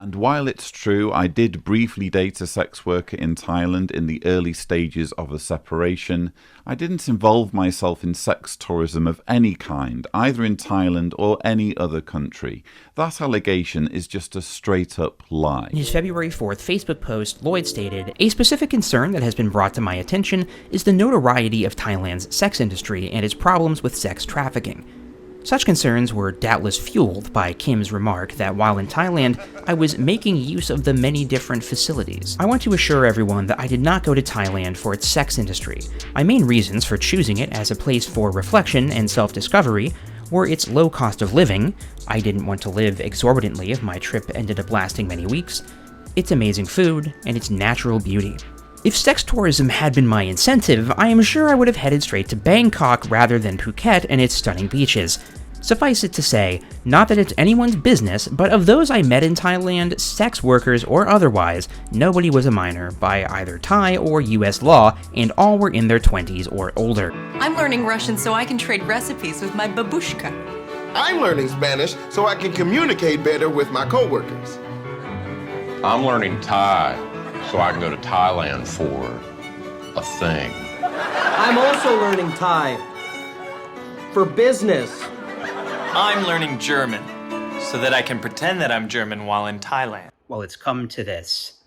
And while it's true, I did briefly date a sex worker in Thailand in the early stages of the separation, I didn't involve myself in sex tourism of any kind, either in Thailand or any other country. That allegation is just a straight-up lie. In his February 4th Facebook post, Lloyd stated, "A specific concern that has been brought to my attention is the notoriety of Thailand's sex industry and its problems with sex trafficking." Such concerns were doubtless fueled by Kim's remark that while in Thailand, I was making use of the many different facilities. I want to assure everyone that I did not go to Thailand for its sex industry. My main reasons for choosing it as a place for reflection and self-discovery were its low cost of living. I didn't want to live exorbitantly if my trip ended up lasting many weeks, its amazing food, and its natural beauty. If sex tourism had been my incentive, I am sure I would have headed straight to Bangkok rather than Phuket and its stunning beaches. Suffice it to say, not that it's anyone's business, but of those I met in Thailand, sex workers or otherwise, nobody was a minor by either Thai or US law, and all were in their 20s or older. I'm learning Russian so I can trade recipes with my babushka. I'm learning Spanish so I can communicate better with my coworkers. I'm learning Thai so I can go to Thailand for a thing. I'm also learning Thai for business. I'm learning German so that I can pretend that I'm German while in Thailand. Well, it's come to this,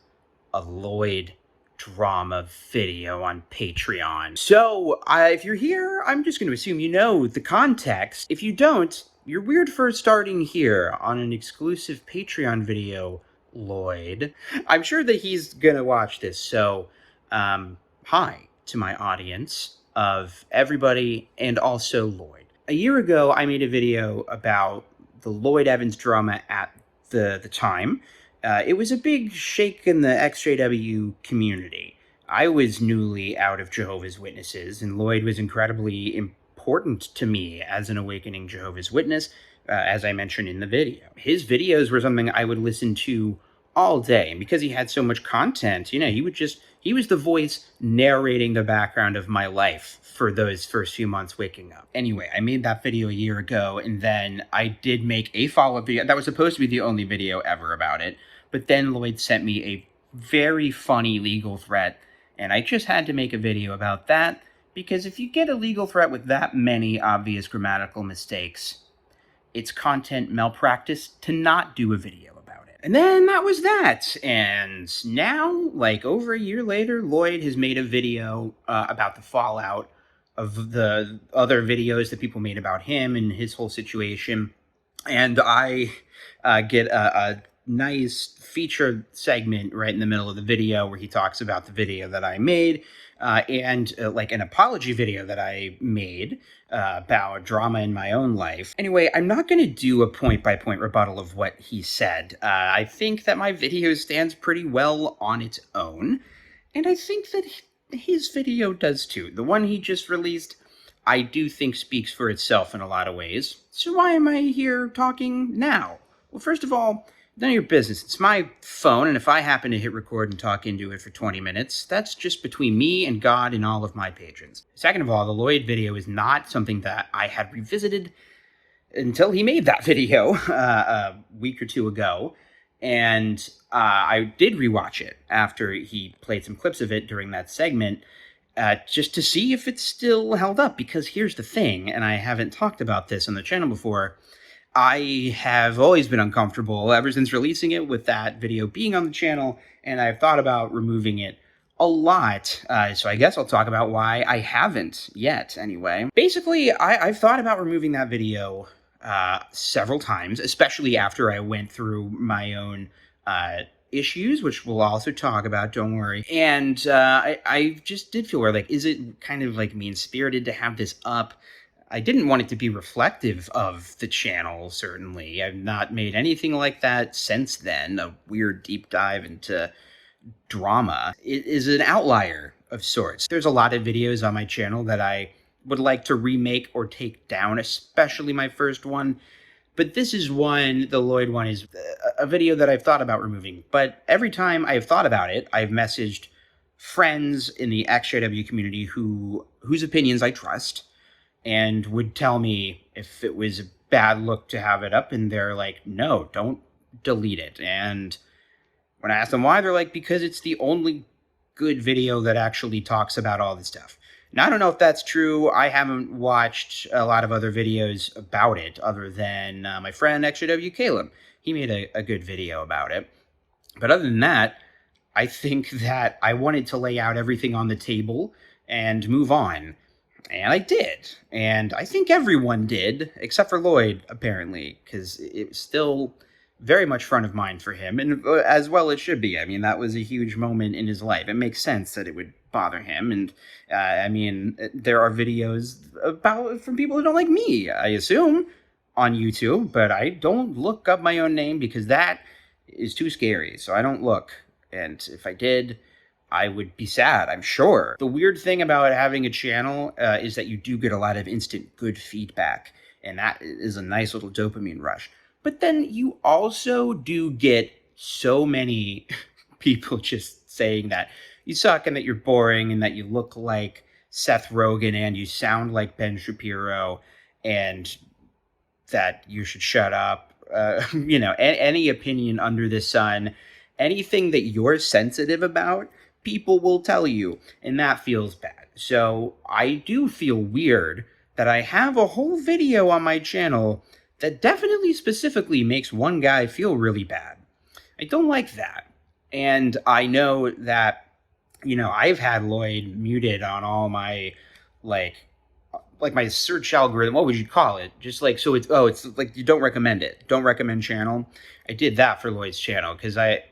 a Lloyd drama video on Patreon. So, if you're here, I'm just going to assume you know the context. If you don't, you're weird for starting here on an exclusive Patreon video, Lloyd. I'm sure that he's going to watch this, so, hi to my audience of everybody and also Lloyd. A year ago, I made a video about the Lloyd Evans drama at the time. It was a big shake in the XJW community. I was newly out of Jehovah's Witnesses, and Lloyd was incredibly important to me as an awakening Jehovah's Witness, as I mentioned in the video. His videos were something I would listen to all day, and because he had so much content, you know, he was the voice narrating the background of my life for those first few months waking up. Anyway, I made that video a year ago, and then I did make a follow-up video. That was supposed to be the only video ever about it, but then Lloyd sent me a very funny legal threat, and I just had to make a video about that, because if you get a legal threat with that many obvious grammatical mistakes, it's content malpractice to not do a video. And then that was that. And now, like over a year later, Lloyd has made a video about the fallout of the other videos that people made about him and his whole situation. And I get a nice featured segment right in the middle of the video where he talks about the video that I made and like an apology video that I made about drama in my own life. Anyway, I'm not going to do a point-by-point rebuttal of what he said. I think that my video stands pretty well on its own, and I think that his video does too. The one he just released, I do think speaks for itself in a lot of ways. So why am I here talking now? Well, first of all, none of your business. It's my phone, and if I happen to hit record and talk into it for 20 minutes, that's just between me and God and all of my patrons. Second of all, the Lloyd video is not something that I had revisited until he made that video a week or two ago, and I did rewatch it after he played some clips of it during that segment, just to see if it's still held up, because here's the thing, and I haven't talked about this on the channel before, I have always been uncomfortable ever since releasing it with that video being on the channel, and I've thought about removing it a lot, so I guess I'll talk about why I haven't yet, anyway. Basically, I've thought about removing that video several times, especially after I went through my own issues, which we'll also talk about, don't worry. And I just did feel like, is it kind of like mean-spirited to have this up? I didn't want it to be reflective of the channel, certainly. I've not made anything like that since then. A weird deep dive into drama. It is an outlier of sorts. There's a lot of videos on my channel that I would like to remake or take down, especially my first one. But this is one, the Lloyd one, is a video that I've thought about removing. But every time I've thought about it, I've messaged friends in the XJW community whose opinions I trust, and would tell me if it was a bad look to have it up, and they're like, no, don't delete it. And when I asked them why, they're like, because it's the only good video that actually talks about all this stuff. Now, I don't know if that's true. I haven't watched a lot of other videos about it other than my friend XJW Caleb. He made a good video about it. But other than that, I think that I wanted to lay out everything on the table and move on. And I did. And I think everyone did, except for Lloyd, apparently, because it was still very much front of mind for him, and as well it should be. I mean, that was a huge moment in his life. It makes sense that it would bother him. And I mean, there are videos from people who don't like me, I assume, on YouTube, but I don't look up my own name because that is too scary. So I don't look. And if I did, I would be sad, I'm sure. The weird thing about having a channel is that you do get a lot of instant good feedback, and that is a nice little dopamine rush. But then you also do get so many people just saying that you suck and that you're boring and that you look like Seth Rogen and you sound like Ben Shapiro and that you should shut up. Any opinion under the sun, anything that you're sensitive about, people will tell you, and that feels bad. So I do feel weird that I have a whole video on my channel that definitely specifically makes one guy feel really bad. I don't like that. And I know that, I've had Lloyd muted on all my, like my search algorithm. What would you call it? Just like, so it's like, you don't recommend it. Don't recommend channel. I did that for Lloyd's channel because I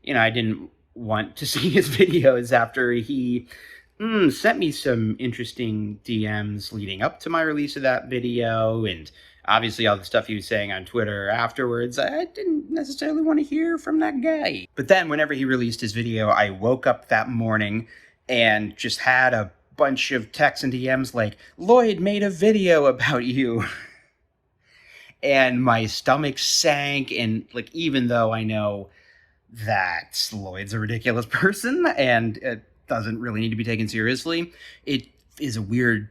didn't want to see his videos after he sent me some interesting DMs leading up to my release of that video, and obviously all the stuff he was saying on Twitter afterwards. I didn't necessarily want to hear from that guy. But then whenever he released his video, I woke up that morning and just had a bunch of texts and DMs like, Lloyd made a video about you. And my stomach sank, and like, even though I know that Lloyd's a ridiculous person and it doesn't really need to be taken seriously, it is a weird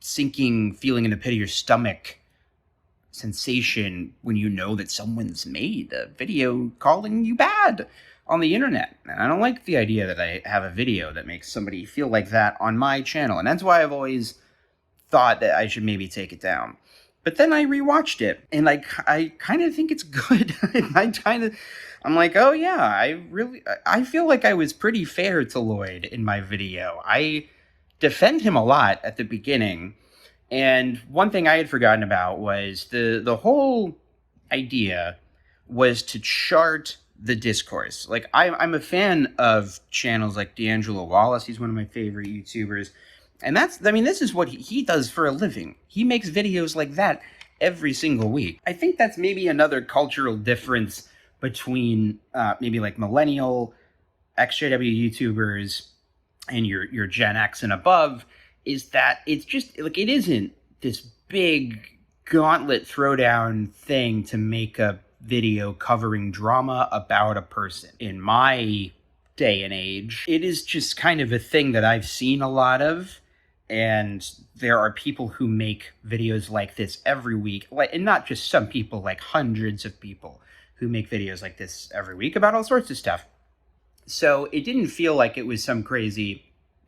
sinking feeling in the pit of your stomach sensation when you know that someone's made a video calling you bad on the internet. And I don't like the idea that I have a video that makes somebody feel like that on my channel, and that's why I've always thought that I should maybe take it down. But then I rewatched it, and I kind of think it's good. I'm like, oh yeah, I feel like I was pretty fair to Lloyd in my video. I defend him a lot at the beginning, and one thing I had forgotten about was the whole idea was to chart the discourse. Like, I'm a fan of channels like D'Angelo Wallace. He's one of my favorite YouTubers. And this is what he does for a living. He makes videos like that every single week. I think that's maybe another cultural difference between maybe like millennial XJW YouTubers and your Gen X and above, is that it's just like, it isn't this big gauntlet throwdown thing to make a video covering drama about a person. In my day and age, it is just kind of a thing that I've seen a lot of. And there are people who make videos like this every week, and not just some people, like hundreds of people who make videos like this every week about all sorts of stuff. So it didn't feel like it was some crazy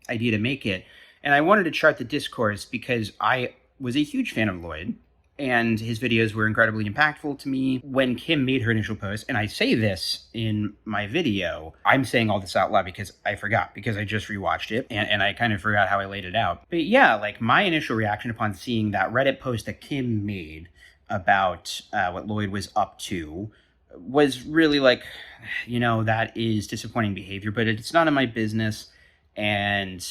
idea to make it. And I wanted to chart the discourse because I was a huge fan of Lloyd, and his videos were incredibly impactful to me. When Kim made her initial post, and I say this in my video, I'm saying all this out loud because I forgot, because I just rewatched it, and I kind of forgot how I laid it out. But yeah, like, my initial reaction upon seeing that Reddit post that Kim made about what Lloyd was up to was really like, that is disappointing behavior, but it's none of my business, and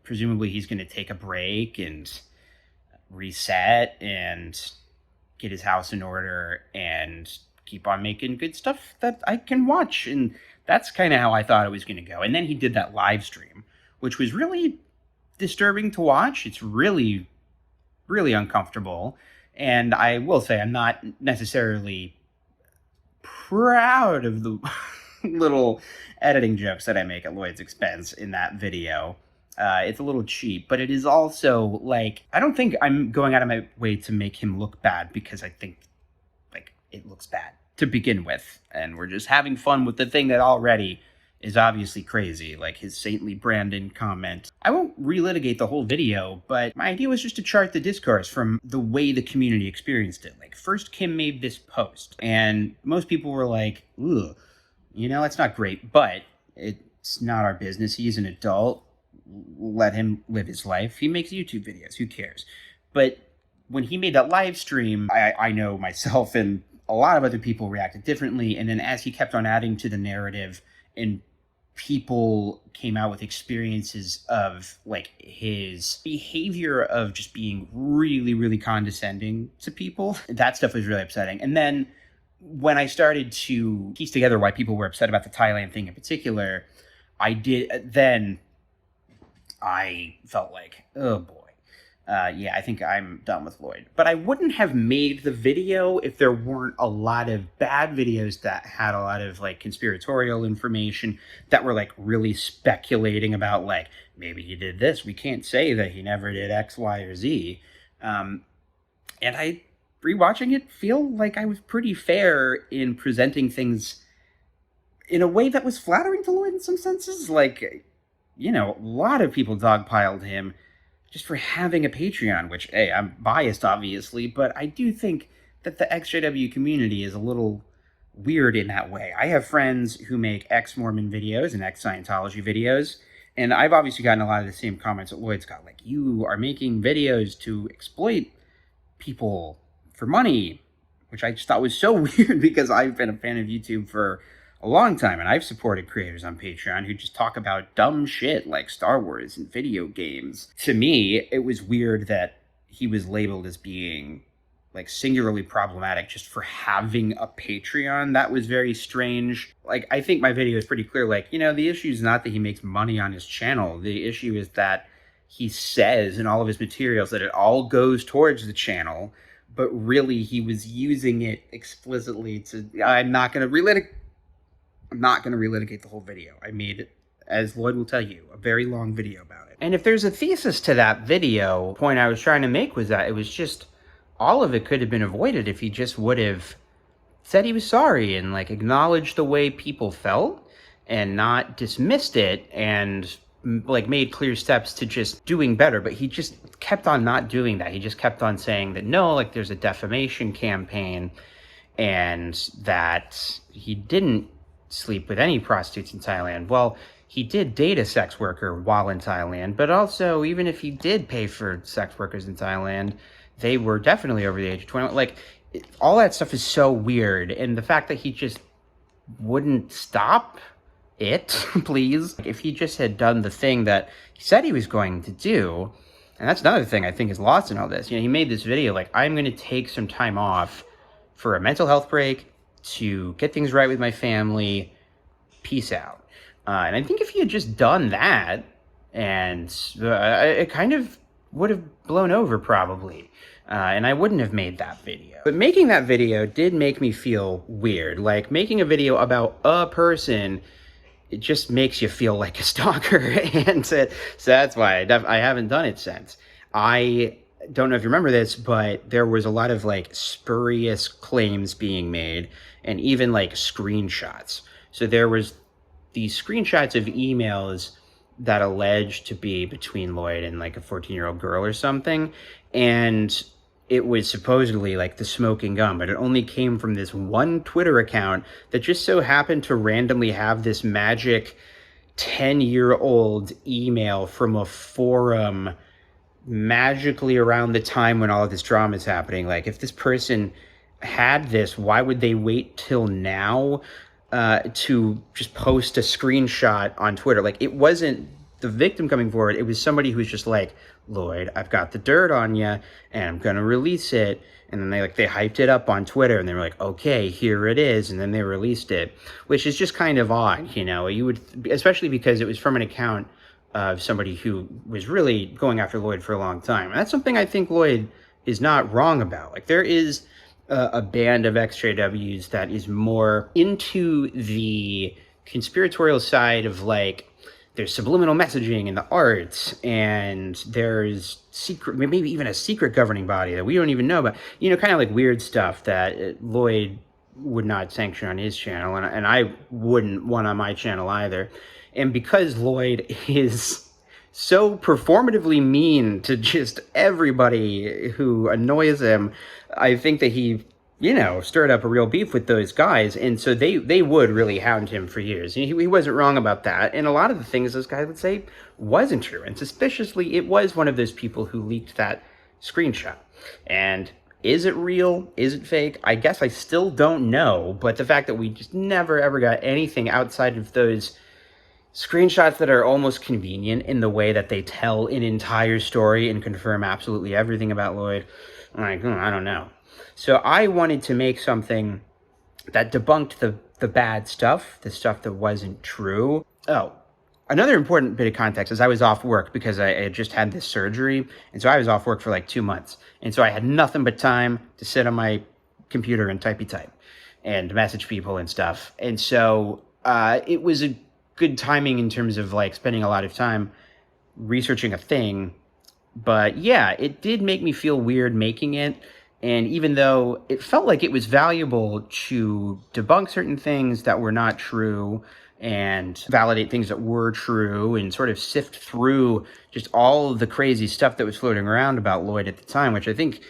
presumably he's going to take a break and reset and get his house in order and keep on making good stuff that I can watch. And that's kind of how I thought it was going to go. And then he did that live stream, which was really disturbing to watch. It's really, really uncomfortable. And I will say, I'm not necessarily proud of the little editing jokes that I make at Lloyd's expense in that video. It's a little cheap, but it is also like, I don't think I'm going out of my way to make him look bad, because I think like it looks bad to begin with. And we're just having fun with the thing that already is obviously crazy, like his saintly Brandon comment. I won't relitigate the whole video, but my idea was just to chart the discourse from the way the community experienced it. Like, first Kim made this post, and most people were like, ugh, that's not great, but it's not our business. He's an adult. Let him live his life. He makes YouTube videos. Who cares? But when he made that live stream, I know myself and a lot of other people reacted differently. And then as he kept on adding to the narrative and people came out with experiences of like his behavior of just being really, really condescending to people, that stuff was really upsetting. And then when I started to piece together why people were upset about the Thailand thing in particular, I felt like, oh boy. I think I'm done with Lloyd. But I wouldn't have made the video if there weren't a lot of bad videos that had a lot of like conspiratorial information that were like really speculating about like, maybe he did this. We can't say that he never did X, Y, or Z. And I, rewatching it, feel like I was pretty fair in presenting things in a way that was flattering to Lloyd in some senses. Like, a lot of people dogpiled him just for having a Patreon, which, hey, I'm biased, obviously, but I do think that the XJW community is a little weird in that way. I have friends who make ex-Mormon videos and ex-Scientology videos, and I've obviously gotten a lot of the same comments that Lloyd's got, like, you are making videos to exploit people for money, which I just thought was so weird because I've been a fan of YouTube for a long time, and I've supported creators on Patreon who just talk about dumb shit like Star Wars and video games. To me, it was weird that he was labeled as being like singularly problematic just for having a Patreon. That was very strange. Like, I think my video is pretty clear. Like, the issue is not that he makes money on his channel. The issue is that he says in all of his materials that it all goes towards the channel, but really he was using it explicitly to, I'm not going to relitigate the whole video. I made, as Lloyd will tell you, a very long video about it. And if there's a thesis to that video, the point I was trying to make was that it was just, all of it could have been avoided if he just would have said he was sorry and like acknowledged the way people felt and not dismissed it and like made clear steps to just doing better. But he just kept on not doing that. He just kept on saying that no, like there's a defamation campaign and that he didn't sleep with any prostitutes in Thailand. Well, he did date a sex worker while in Thailand, but also even if he did pay for sex workers in Thailand, they were definitely over the age of 21. Like, all that stuff is so weird. And the fact that he just wouldn't stop it, please. If he just had done the thing that he said he was going to do, and that's another thing I think is lost in all this. He made this video like, I'm going to take some time off for a mental health break to get things right with my family. Peace out. And I think if he had just done that, and it kind of would have blown over probably. And I wouldn't have made that video. But making that video did make me feel weird. Like, making a video about a person, it just makes you feel like a stalker. And so that's why I haven't done it since. I don't know if you remember this, but there was a lot of like spurious claims being made and even like screenshots. So there was these screenshots of emails that alleged to be between Lloyd and like a 14-year-old girl or something. And it was supposedly like the smoking gun, but it only came from this one Twitter account that just so happened to randomly have this magic 10-year-old email from a forum magically around the time when all of this drama is happening. Like, if this person had this, why would they wait till now to just post a screenshot on Twitter? Like, it wasn't the victim coming forward. It was somebody who's just like, Lloyd, I've got the dirt on you and I'm going to release it. And then they hyped it up on Twitter and they were like, okay, here it is. And then they released it, which is just kind of odd. You would, especially because it was from an account of somebody who was really going after Lloyd for a long time. And that's something I think Lloyd is not wrong about. Like, there is a band of XJWs that is more into the conspiratorial side of like, there's subliminal messaging in the arts, and there's secret, maybe even a secret governing body that we don't even know about. Kind of like weird stuff that Lloyd would not sanction on his channel, and I wouldn't want on my channel either. And because Lloyd is so performatively mean to just everybody who annoys him, I think that he, stirred up a real beef with those guys. And so they would really hound him for years. He wasn't wrong about that. And a lot of the things those guys would say wasn't true. And suspiciously, it was one of those people who leaked that screenshot. And is it real? Is it fake? I guess I still don't know. But the fact that we just never, ever got anything outside of those screenshots that are almost convenient in the way that they tell an entire story and confirm absolutely everything about Lloyd, I don't know. So I wanted to make something that debunked the bad stuff, the stuff that wasn't true. Oh, another important bit of context is I was off work because I had just had this surgery. And so I was off work for like 2 months. And so I had nothing but time to sit on my computer and type and message people and stuff. And so it was a good timing in terms of like spending a lot of time researching a thing. But yeah, it did make me feel weird making it. And even though it felt like it was valuable to debunk certain things that were not true and validate things that were true and sort of sift through just all of the crazy stuff that was floating around about Lloyd at the time, which I think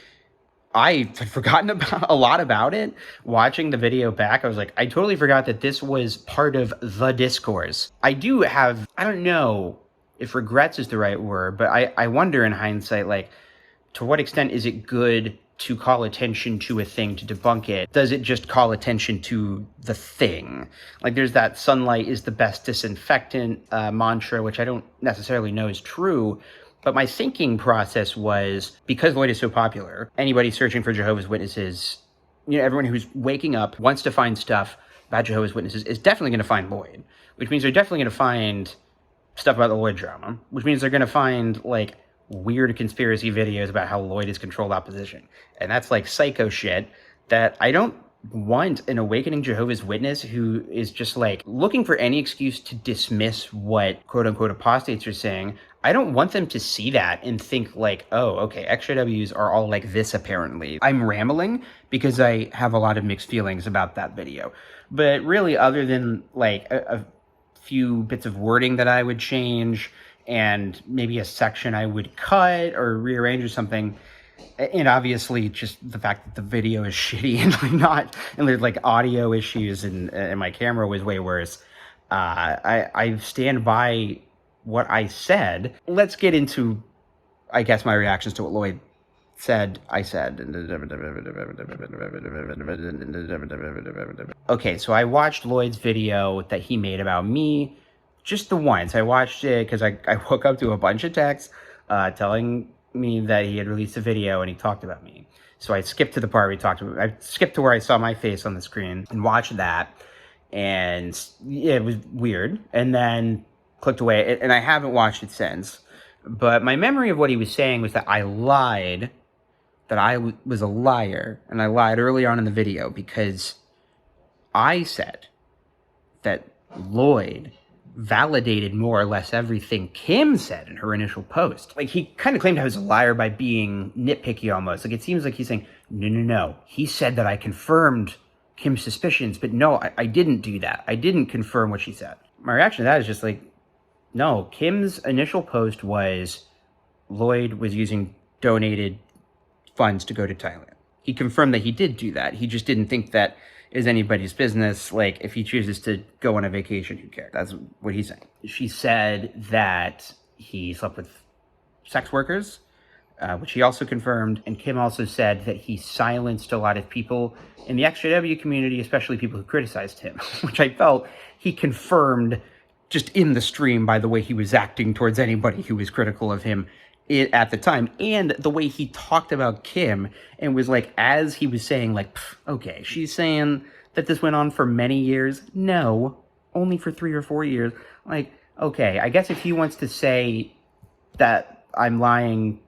I had forgotten about a lot about it. Watching the video back, I was like, I totally forgot that this was part of the discourse. I do have, I don't know if regrets is the right word, but I wonder in hindsight, like, to what extent is it good to call attention to a thing to debunk it? Does it just call attention to the thing? Like, there's that sunlight is the best disinfectant mantra, which I don't necessarily know is true. But my thinking process was, because Lloyd is so popular, anybody searching for Jehovah's Witnesses, everyone who's waking up wants to find stuff about Jehovah's Witnesses is definitely going to find Lloyd, which means they're definitely going to find stuff about the Lloyd drama, which means they're going to find, like, weird conspiracy videos about how Lloyd has controlled opposition. And that's like psycho shit that I don't want an awakening Jehovah's Witness who is just like looking for any excuse to dismiss what quote unquote apostates are saying. I don't want them to see that and think like, oh, okay, XJWs are all like this apparently. I'm rambling because I have a lot of mixed feelings about that video. But really, other than like a few bits of wording that I would change and maybe a section I would cut or rearrange or something, and obviously just the fact that the video is shitty and there's like audio issues and my camera was way worse. I stand by what I said. Let's get into, I guess, my reactions to what Lloyd said. Okay, so I watched Lloyd's video that he made about me just the once. I watched it because I woke up to a bunch of texts telling me that he had released a video and he talked about me. So I skipped to the part where he talked about, I skipped to where I saw my face on the screen and watched that. And yeah, it was weird. And then clicked away. And I haven't watched it since. But my memory of what he was saying was that I lied, that I was a liar. And I lied early on in the video because I said that Lloyd validated more or less everything Kim said in her initial post. Like, he kind of claimed I was a liar by being nitpicky almost. Like, it seems like he's saying, no. He said that I confirmed Kim's suspicions, but no, I didn't do that. I didn't confirm what she said. My reaction to that is just like, no, Kim's initial post was Lloyd was using donated funds to go to Thailand. He confirmed that he did do that. He just didn't think that is anybody's business. Like, if he chooses to go on a vacation, who cares? That's what he's saying. She said that he slept with sex workers, which he also confirmed. And Kim also said that he silenced a lot of people in the XJW community, especially people who criticized him, which I felt he confirmed just in the stream by the way he was acting towards anybody who was critical of him at the time, and the way he talked about Kim and was like, as he was saying, like, okay, she's saying that this went on for many years. No, only for 3 or 4 years. Like, okay, I guess if he wants to say that I'm lying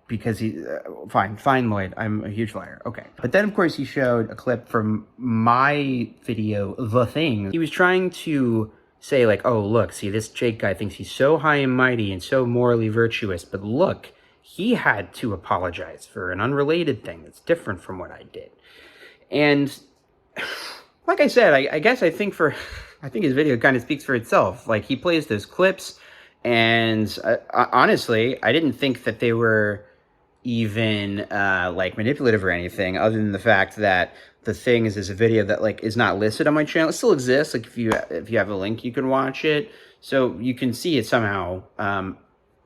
because he, fine, Lloyd, I'm a huge liar. Okay. But then, of course, he showed a clip from my video, The Thing. He was trying to say like, oh, look, see, this Jake guy thinks he's so high and mighty and so morally virtuous, but look, he had to apologize for an unrelated thing that's different from what I did. And like I said, I guess I think his video kind of speaks for itself. Like, he plays those clips, and honestly, I didn't think that they were even like manipulative or anything, other than the fact that the thing is a video that like is not listed on my channel. It still exists. Like, if you have a link, you can watch it, so you can see it somehow.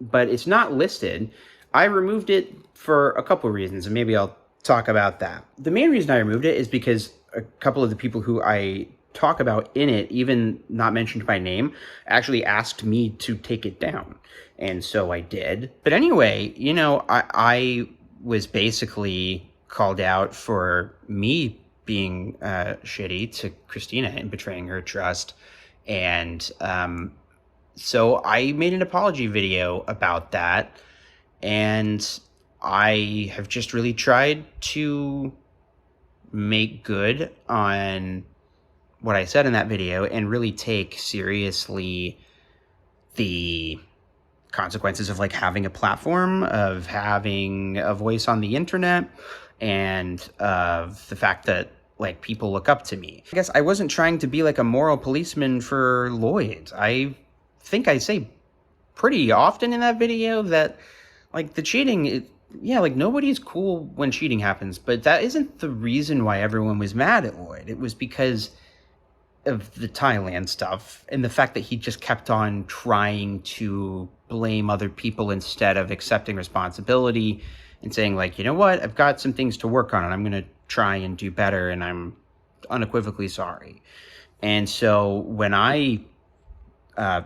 But it's not listed. I removed it for a couple of reasons, and maybe I'll talk about that. The main reason I removed it is because a couple of the people who I talk about in it, even not mentioned by name, actually asked me to take it down. And so I did. But anyway, you know, I was basically called out for me being shitty to Christina and betraying her trust. And so I made an apology video about that. And I have just really tried to make good on what I said in that video and really take seriously the consequences of like having a platform, of having a voice on the internet, and of the fact that like people look up to me. I guess I wasn't trying to be like a moral policeman for Lloyd. I think I say pretty often in that video that like the cheating, yeah, like nobody's cool when cheating happens, but that isn't the reason why everyone was mad at Lloyd. It was because of the Thailand stuff and the fact that he just kept on trying to blame other people instead of accepting responsibility and saying like, you know what, I've got some things to work on and I'm going to try and do better, and I'm unequivocally sorry. And so when I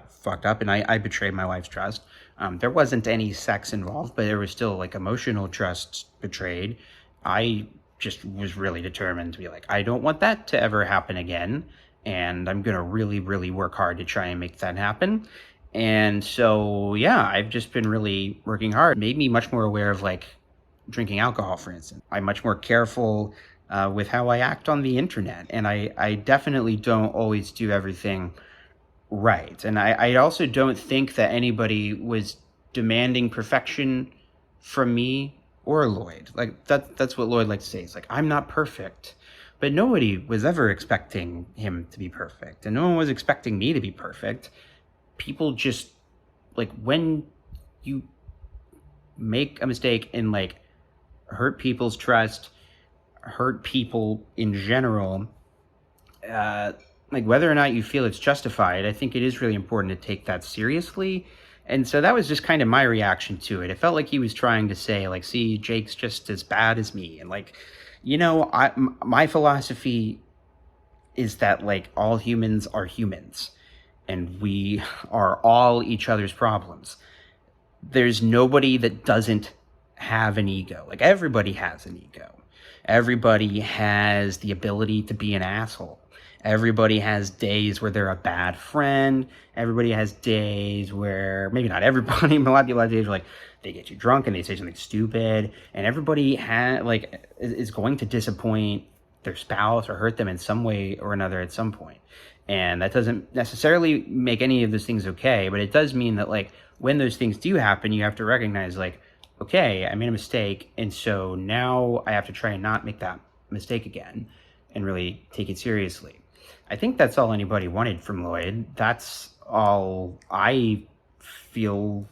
fucked up and I betrayed my wife's trust, there wasn't any sex involved, but there was still like emotional trust betrayed. I just was really determined to be like, I don't want that to ever happen again. And I'm going to really, really work hard to try and make that happen. And so, yeah, I've just been really working hard. It made me much more aware of like drinking alcohol, for instance. I'm much more careful with how I act on the internet. And I definitely don't always do everything right. And I also don't think that anybody was demanding perfection from me or Lloyd. Like that's what Lloyd likes to say. It's like, I'm not perfect. But nobody was ever expecting him to be perfect. And no one was expecting me to be perfect. People just, like, when you make a mistake and, like, hurt people's trust, hurt people in general, like, whether or not you feel it's justified, I think it is really important to take that seriously. And so that was just kind of my reaction to it. It felt like he was trying to say, like, see, Jake's just as bad as me. And, like, you know, my philosophy is that, like, all humans are humans, and we are all each other's problems. There's nobody that doesn't have an ego. Like, everybody has an ego. Everybody has the ability to be an asshole. Everybody has days where they're a bad friend. Everybody has days where, maybe not everybody, but a lot of people have days where, like, they get you drunk and they say something stupid. And everybody is going to disappoint their spouse or hurt them in some way or another at some point. And that doesn't necessarily make any of those things okay, but it does mean that, like, when those things do happen, you have to recognize, like, okay, I made a mistake, and so now I have to try and not make that mistake again and really take it seriously. I think that's all anybody wanted from Lloyd. That's all I feel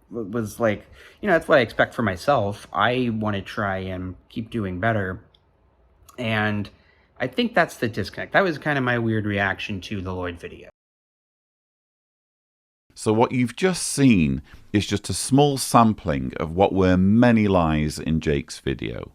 was like, you know, that's what I expect for myself. I want to try and keep doing better. And I think that's the disconnect. That was kind of my weird reaction to the Lloyd video. So what you've just seen is just a small sampling of what were many lies in Jake's video.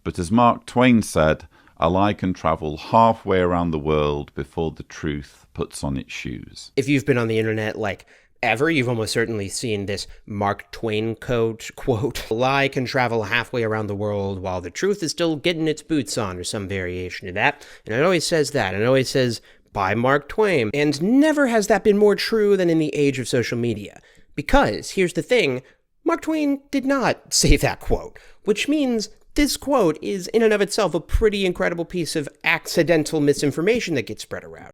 But as Mark Twain said, a lie can travel halfway around the world before the truth puts on its shoes. If you've been on the internet, like, ever, you've almost certainly seen this Mark Twain quote, a lie can travel halfway around the world while the truth is still getting its boots on, or some variation of that. And it always says that, and it always says, by Mark Twain. And never has that been more true than in the age of social media. Because, here's the thing, Mark Twain did not say that quote, which means this quote is in and of itself a pretty incredible piece of accidental misinformation that gets spread around.